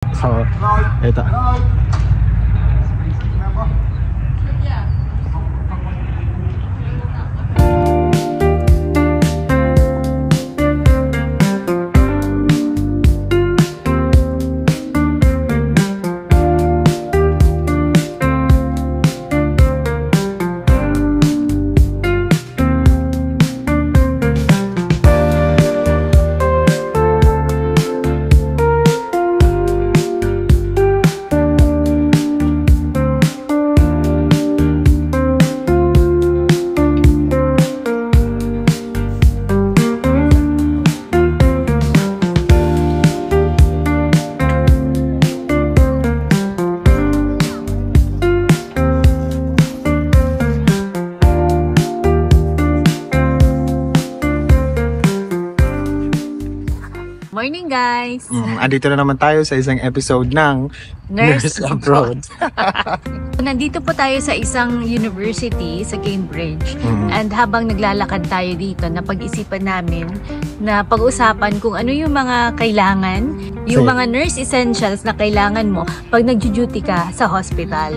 So, ito. Morning guys! Andito na naman tayo sa isang episode ng Nurse Abroad. Nandito po tayo sa isang university sa Cambridge. And habang naglalakad tayo dito, napag-isipan namin na pag-usapan kung ano yung mga kailangan, yung mga nurse essentials na kailangan mo pag nag-duty ka sa hospital.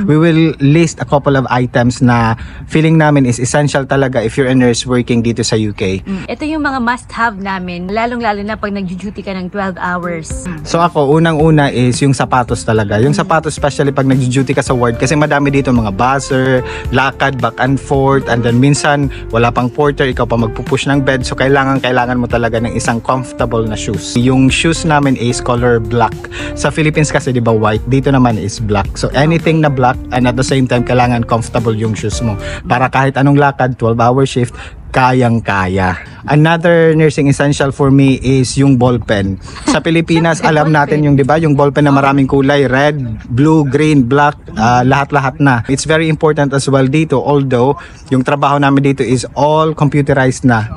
We will list a couple of items na feeling namin is essential talaga if you're a nurse working dito sa UK. Ito yung mga must-have namin, lalong-lalo na pag nag-duty ka ng 12 hours. So ako, unang-una is yung sapatos talaga. Yung sapatos, especially pag nag-duty ka sa ward, kasi madami dito mga buzzer, lakad, back and forth, and then minsan wala pang porter, ikaw pa magpupush ng bed, so kailangan mo talaga ng isang comfortable na shoes. Yung shoes namin is color black. Sa Philippines kasi di ba white, dito naman is black. So anything na black, and at the same time kailangan comfortable yung shoes mo para kahit anong lakad, 12-hour shift, kayang-kaya. Another nursing essential for me is yung ballpen. Sa Pilipinas, alam natin yung, di ba, yung ballpen na maraming kulay, red, blue, green, black, lahat-lahat na. It's very important as well dito, although yung trabaho namin dito is all computerized na.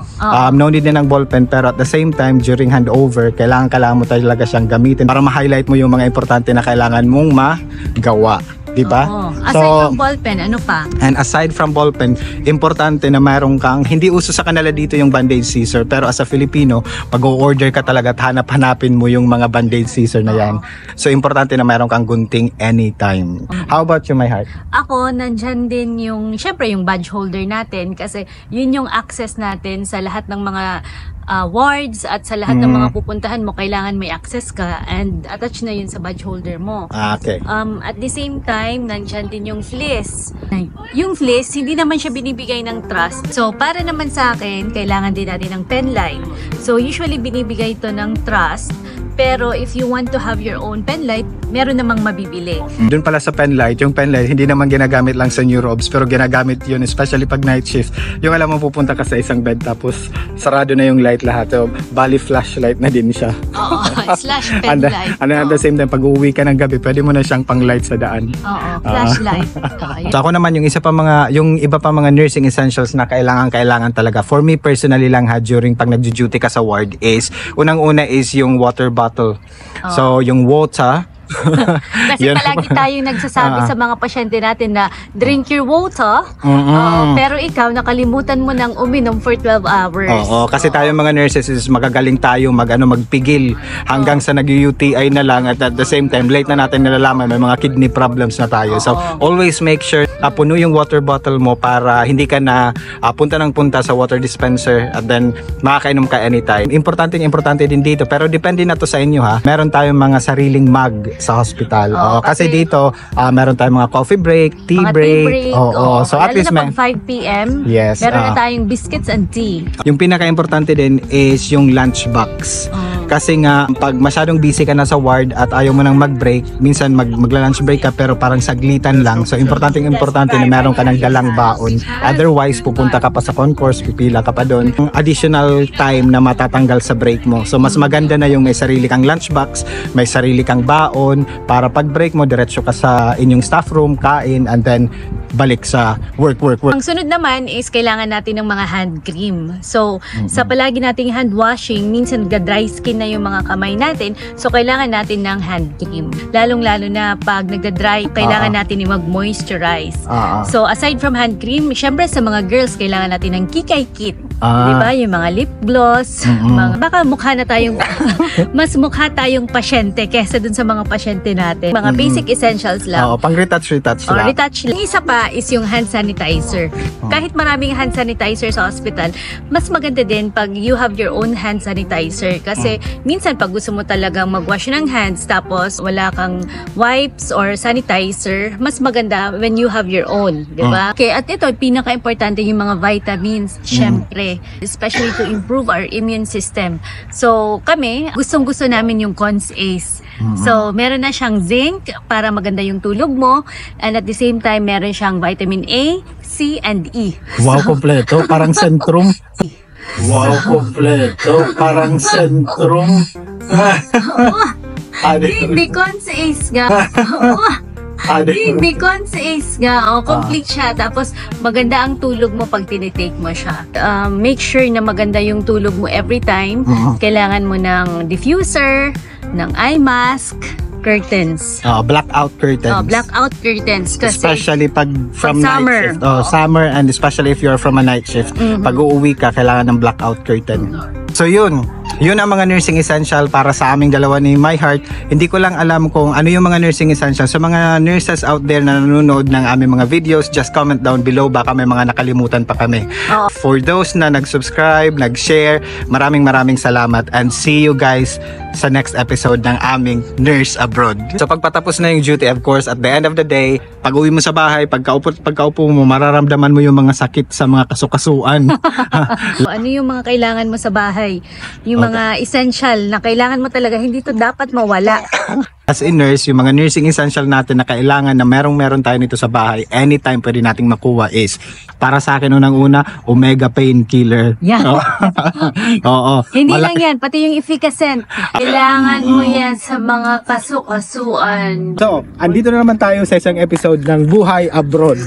No need na ng ballpen, pero at the same time, during handover, kailangan mo talaga siyang gamitin para ma-highlight mo yung mga importante na kailangan mong magawa. Diba? Aside from ballpen, ano pa? And aside from ballpen, importante na mayroon kang, hindi uso sa kanila dito yung bandage scissor, pero as a Filipino, pag-o-order ka talaga at hanap-hanapin mo yung mga bandage scissor na yan. So, importante na mayroon kang gunting anytime. How about you, my heart? Ako, nandyan din yung, syempre yung badge holder natin kasi yun yung access natin sa lahat ng mga wards at sa lahat ng mga pupuntahan mo, kailangan may access ka and attach na yun sa badge holder mo. Okay. At the same time, nandyan din yung fleece. Yung fleece, hindi naman siya binibigay ng trust. So, para naman sa akin, kailangan din natin ng penlight. So, usually binibigay ito ng trust. Pero if you want to have your own penlight, meron namang mabibili. Doon pala sa penlight, yung penlight hindi naman ginagamit lang sa neurobs, pero ginagamit yun especially pag night shift. Yung alam mo pupunta ka sa isang bed tapos sarado na yung light lahat. So, bali flashlight na din siya. Oo, slash penlight. And at the same time, pag uuwi ka ng gabi, pwede mo na siyang pang light sa daan. Oo, flashlight. So ako naman yung iba pa mga nursing essentials na kailangan talaga. For me personally lang during pag nag-duty ka sa ward is, unang-una is yung water bottle. So, yung water, kasi palagi tayong nagsasabi sa mga pasyente natin na drink your water, pero ikaw nakalimutan mo nang uminom for 12 hours. Kasi tayo mga nurses is magagaling tayo magpigil hanggang sa nag-UTI na lang at the same time late na natin nalalaman may mga kidney problems na tayo. So always make sure puno yung water bottle mo para hindi ka na punta sa water dispenser at then makakainom ka anytime. Importante din dito, pero depende na to sa inyo ha. Meron tayong mga sariling mug sa hospital. Kasi dito, meron tayong mga coffee break, tea break. So at least pag 5 p.m. Yes, meron na tayong biscuits and tea. Yung pinaka-importante din is yung lunch box. Kasi nga, pag masyadong busy ka na sa ward at ayaw mo nang mag-break, minsan magla-lunch break ka pero parang saglitan lang. So importante na meron ka ng dalang baon. Otherwise, pupunta ka pa sa concourse, pipila ka pa doon. Additional time na matatanggal sa break mo. So mas maganda na yung may sarili kang lunch box, may sarili kang baon, para pag break mo, diretso ka sa inyong staff room, kain, and then balik sa work. Ang sunod naman is kailangan natin ng mga hand cream. So, sa palagi nating hand washing, minsan nagda-dry skin na yung mga kamay natin. So, kailangan natin ng hand cream. Lalong-lalo na pag nagda-dry, kailangan natin yung mag-moisturize. So, aside from hand cream, syempre sa mga girls, kailangan natin ng Kikay Kit. Diba? Yung mga lip gloss, baka mukha na tayong, mas mukha tayong pasyente kesa dun sa mga pasyente natin. Mga basic essentials lang. Pang retouch lang. Retouch lang. Isa pa is yung hand sanitizer. Kahit maraming hand sanitizer sa hospital, mas maganda din pag you have your own hand sanitizer. Kasi minsan pag gusto mo talagang mag-wash ng hands tapos wala kang wipes or sanitizer, mas maganda when you have your own. Diba? Okay, at ito, pinaka-importante yung mga vitamins, syempre. Especially to improve our immune system. So, kami, gustong-gusto namin yung Cons Ace. So, meron na siyang zinc para maganda yung tulog mo. And at the same time, meron siyang vitamin A, C, and E. Wow, kompleto. Parang sentrum. Wow, kompleto. Parang sentrum. Hindi, Cons Ace nga. Hindi, Cons Ace nga. Complete siya. Tapos, maganda ang tulog mo pag tinitake mo siya. Make sure na maganda yung tulog mo every time. Kailangan mo ng diffuser, ng eye mask, curtains. Blackout curtains. Blackout curtains. Kasi, especially pag from summer. night shift. Summer, and especially if you're from a night shift. Pag uuwi ka, kailangan ng blackout curtain. So yun ang mga nursing essential para sa aming dalawa ni My Heart. Hindi ko lang alam kung ano yung mga nursing essential. Sa mga nurses out there na nanonood ng aming mga videos, just comment down below, baka may mga nakalimutan pa kami. For those na nag-subscribe, nag-share, maraming salamat, and see you guys sa next episode ng aming Nurse Abroad. So pagpatapos na yung duty, of course, at the end of the day, pag uwi mo sa bahay, pagkaupo mo, mararamdaman mo yung mga sakit sa mga kasukasuan. Ano yung mga kailangan mo sa bahay? Yung mga essential na kailangan mo talaga, hindi to dapat mawala. As a nurse, yung mga nursing essential natin na kailangan na meron tayo nito sa bahay, anytime pwede nating makuha is, para sa akin unang-una, Omega Painkiller. Yan. Oo. Hindi lang yan, pati yung efficacent. Kailangan mo yan sa mga kasukasuan. So, andito na naman tayo sa isang episode ng Buhay Abroad.